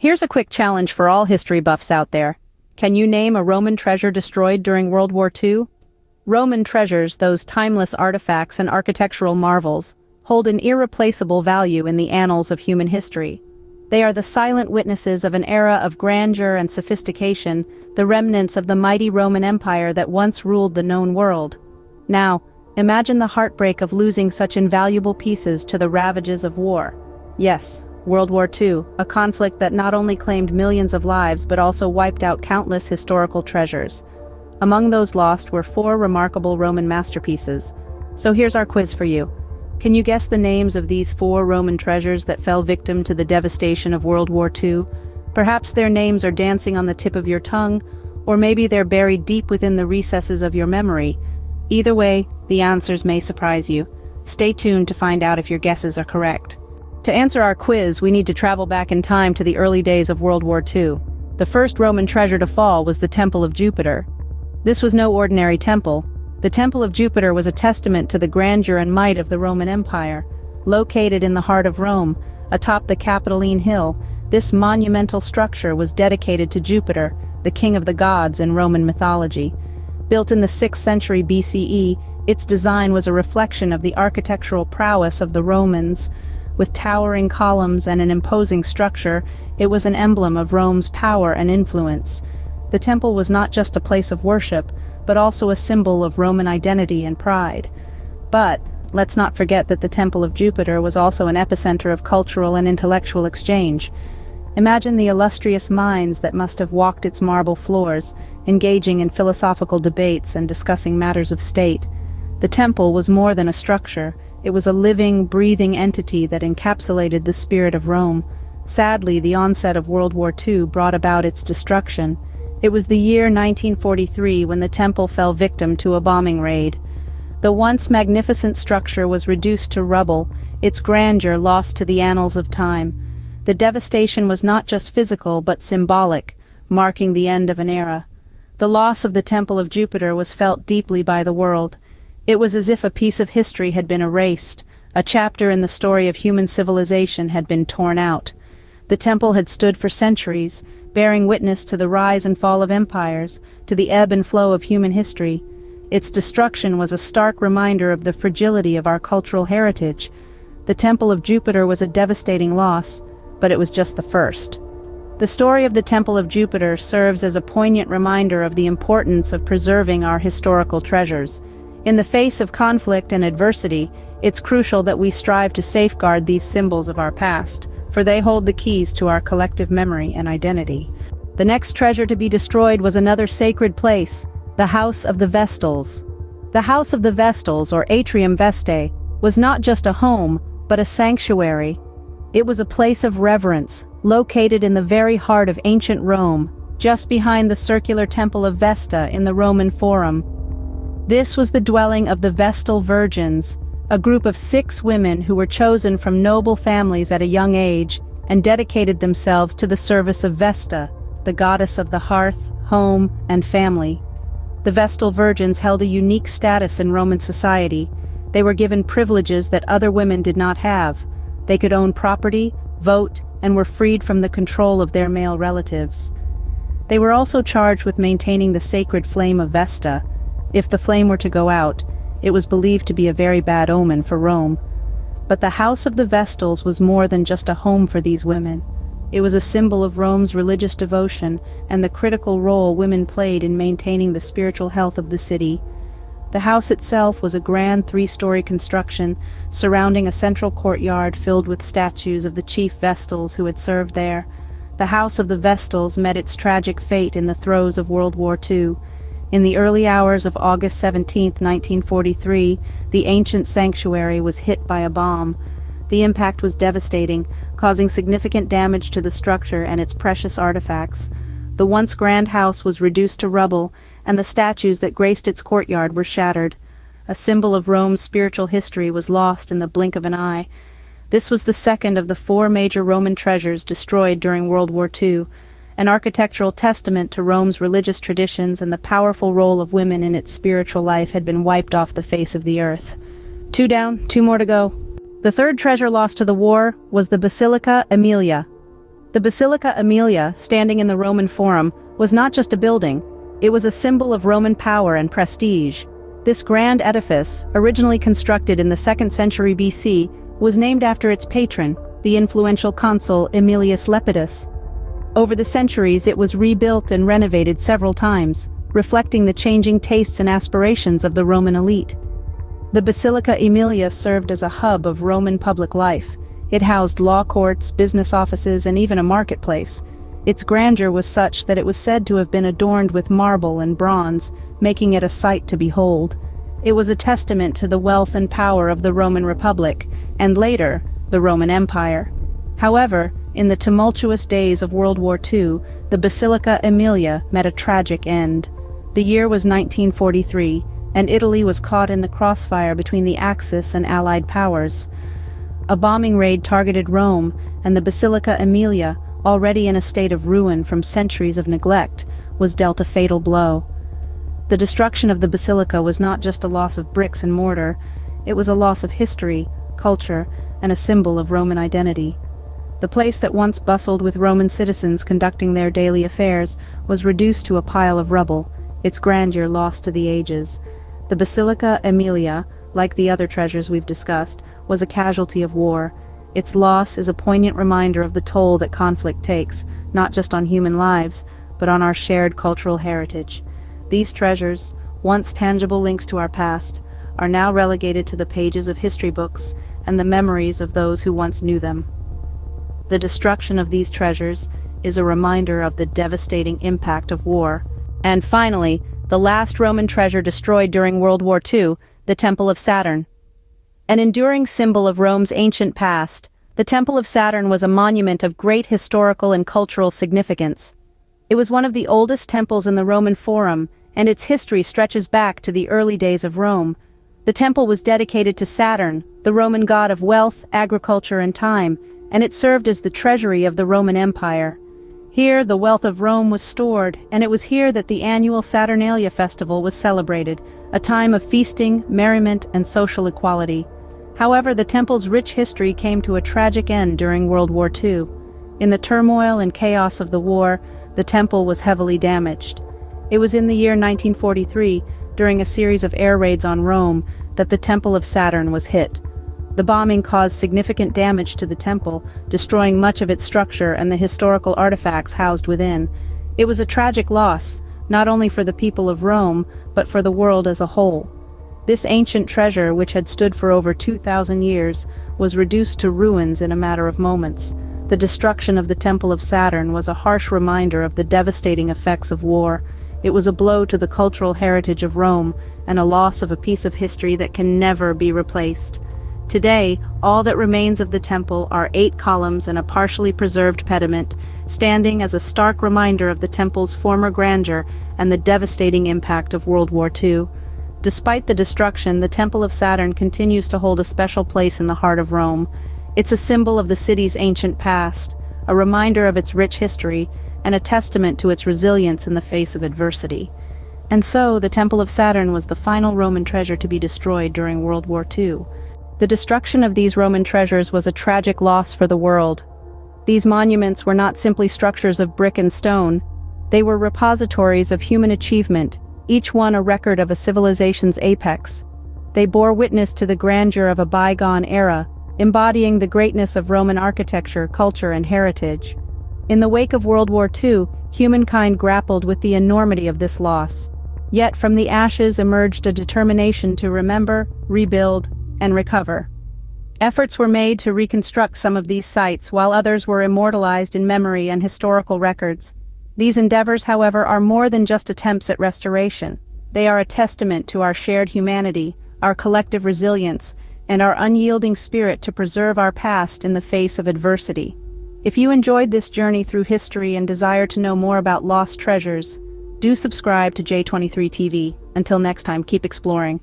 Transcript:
Here's a quick challenge for all history buffs out there. Can you name a Roman treasure destroyed during World War II? Roman treasures, those timeless artifacts and architectural marvels, hold an irreplaceable value in the annals of human history. They are the silent witnesses of an era of grandeur and sophistication, the remnants of the mighty Roman Empire that once ruled the known world. Now, imagine the heartbreak of losing such invaluable pieces to the ravages of war. Yes, World War II, a conflict that not only claimed millions of lives but also wiped out countless historical treasures. Among those lost were 4 remarkable Roman masterpieces. So here's our quiz for you. Can you guess the names of these 4 Roman treasures that fell victim to the devastation of World War II? Perhaps their names are dancing on the tip of your tongue, or maybe they're buried deep within the recesses of your memory. Either way, the answers may surprise you. Stay tuned to find out if your guesses are correct. To answer our quiz, we need to travel back in time to the early days of World War II. The first Roman treasure to fall was the Temple of Jupiter. This was no ordinary temple. The Temple of Jupiter was a testament to the grandeur and might of the Roman Empire. Located in the heart of Rome, atop the Capitoline Hill, this monumental structure was dedicated to Jupiter, the king of the gods in Roman mythology. Built in the 6th century BCE, its design was a reflection of the architectural prowess of the Romans. With towering columns and an imposing structure, it was an emblem of Rome's power and influence. The temple was not just a place of worship, but also a symbol of Roman identity and pride. But let's not forget that the Temple of Jupiter was also an epicenter of cultural and intellectual exchange. Imagine the illustrious minds that must have walked its marble floors, engaging in philosophical debates and discussing matters of state. The temple was more than a structure. It was a living, breathing entity that encapsulated the spirit of Rome. Sadly, the onset of World War II brought about its destruction. It was the year 1943 when the temple fell victim to a bombing raid. The once magnificent structure was reduced to rubble, its grandeur lost to the annals of time. The devastation was not just physical but symbolic, marking the end of an era. The loss of the Temple of Jupiter was felt deeply by the world. It was as if a piece of history had been erased. A chapter in the story of human civilization had been torn out. The temple had stood for centuries, bearing witness to the rise and fall of empires, to the ebb and flow of human history. Its destruction was a stark reminder of the fragility of our cultural heritage. The Temple of Jupiter was a devastating loss, but it was just the first. The story of the Temple of Jupiter serves as a poignant reminder of the importance of preserving our historical treasures. In the face of conflict and adversity, it's crucial that we strive to safeguard these symbols of our past, for they hold the keys to our collective memory and identity. The next treasure to be destroyed was another sacred place, the House of the Vestals. The House of the Vestals, or Atrium Vestae, was not just a home, but a sanctuary. It was a place of reverence, located in the very heart of ancient Rome, just behind the circular Temple of Vesta in the Roman Forum. This was the dwelling of the Vestal Virgins, a group of 6 women who were chosen from noble families at a young age and dedicated themselves to the service of Vesta, the goddess of the hearth, home, and family. The Vestal Virgins held a unique status in Roman society. They were given privileges that other women did not have. They could own property, vote, and were freed from the control of their male relatives. They were also charged with maintaining the sacred flame of Vesta. If the flame were to go out, it was believed to be a very bad omen for Rome. But the House of the Vestals was more than just a home for these women. It was a symbol of Rome's religious devotion and the critical role women played in maintaining the spiritual health of the city. The house itself was a grand 3-story construction, surrounding a central courtyard filled with statues of the chief Vestals who had served there. The House of the Vestals met its tragic fate in the throes of World War II. In the early hours of August 17, 1943, the ancient sanctuary was hit by a bomb. The impact was devastating, causing significant damage to the structure and its precious artifacts. The once grand house was reduced to rubble, and the statues that graced its courtyard were shattered. A symbol of Rome's spiritual history was lost in the blink of an eye. This was the second of the 4 major Roman treasures destroyed during World War II, an architectural testament to Rome's religious traditions and the powerful role of women in its spiritual life had been wiped off the face of the earth. 2 down, 2 more to go. The third treasure lost to the war was the Basilica Aemilia. The Basilica Aemilia, standing in the Roman Forum, was not just a building, it was a symbol of Roman power and prestige. This grand edifice, originally constructed in the 2nd century BC, was named after its patron, the influential consul Aemilius Lepidus. Over the centuries it was rebuilt and renovated several times, reflecting the changing tastes and aspirations of the Roman elite. The Basilica Aemilia served as a hub of Roman public life. It housed law courts, business offices, and even a marketplace. Its grandeur was such that it was said to have been adorned with marble and bronze, making it a sight to behold. It was a testament to the wealth and power of the Roman Republic, and later, the Roman Empire. However, in the tumultuous days of World War II, the Basilica Aemilia met a tragic end. The year was 1943, and Italy was caught in the crossfire between the Axis and Allied powers. A bombing raid targeted Rome, and the Basilica Aemilia, already in a state of ruin from centuries of neglect, was dealt a fatal blow. The destruction of the basilica was not just a loss of bricks and mortar, it was a loss of history, culture, and a symbol of Roman identity. The place that once bustled with Roman citizens conducting their daily affairs was reduced to a pile of rubble, its grandeur lost to the ages. The Basilica Aemilia, like the other treasures we've discussed, was a casualty of war. Its loss is a poignant reminder of the toll that conflict takes, not just on human lives, but on our shared cultural heritage. These treasures, once tangible links to our past, are now relegated to the pages of history books and the memories of those who once knew them. The destruction of these treasures is a reminder of the devastating impact of war. And finally, the last Roman treasure destroyed during World War II, the Temple of Saturn. An enduring symbol of Rome's ancient past, the Temple of Saturn was a monument of great historical and cultural significance. It was one of the oldest temples in the Roman Forum, and its history stretches back to the early days of Rome. The temple was dedicated to Saturn, the Roman god of wealth, agriculture, and time, and it served as the treasury of the Roman Empire. Here, the wealth of Rome was stored, and it was here that the annual Saturnalia festival was celebrated, a time of feasting, merriment, and social equality. However, the temple's rich history came to a tragic end during World War II. In the turmoil and chaos of the war, the temple was heavily damaged. It was in the year 1943, during a series of air raids on Rome, that the Temple of Saturn was hit. The bombing caused significant damage to the temple, destroying much of its structure and the historical artifacts housed within. It was a tragic loss, not only for the people of Rome, but for the world as a whole. This ancient treasure, which had stood for over 2,000 years, was reduced to ruins in a matter of moments. The destruction of the Temple of Saturn was a harsh reminder of the devastating effects of war. It was a blow to the cultural heritage of Rome, and a loss of a piece of history that can never be replaced. Today, all that remains of the temple are 8 columns and a partially preserved pediment, standing as a stark reminder of the temple's former grandeur and the devastating impact of World War II. Despite the destruction, the Temple of Saturn continues to hold a special place in the heart of Rome. It's a symbol of the city's ancient past, a reminder of its rich history, and a testament to its resilience in the face of adversity. And so, the Temple of Saturn was the final Roman treasure to be destroyed during World War II. The destruction of these Roman treasures was a tragic loss for the world. These monuments were not simply structures of brick and stone. They were repositories of human achievement, each one a record of a civilization's apex. They bore witness to the grandeur of a bygone era, embodying the greatness of Roman architecture, culture, and heritage. In the wake of World War II, humankind grappled with the enormity of this loss. Yet from the ashes emerged a determination to remember, rebuild, and recover. Efforts were made to reconstruct some of these sites, while others were immortalized in memory and historical records. These endeavors, however, are more than just attempts at restoration. They are a testament to our shared humanity, our collective resilience, and our unyielding spirit to preserve our past in the face of adversity. If you enjoyed this journey through history and desire to know more about lost treasures, do subscribe to J23 TV. Until next time, keep exploring.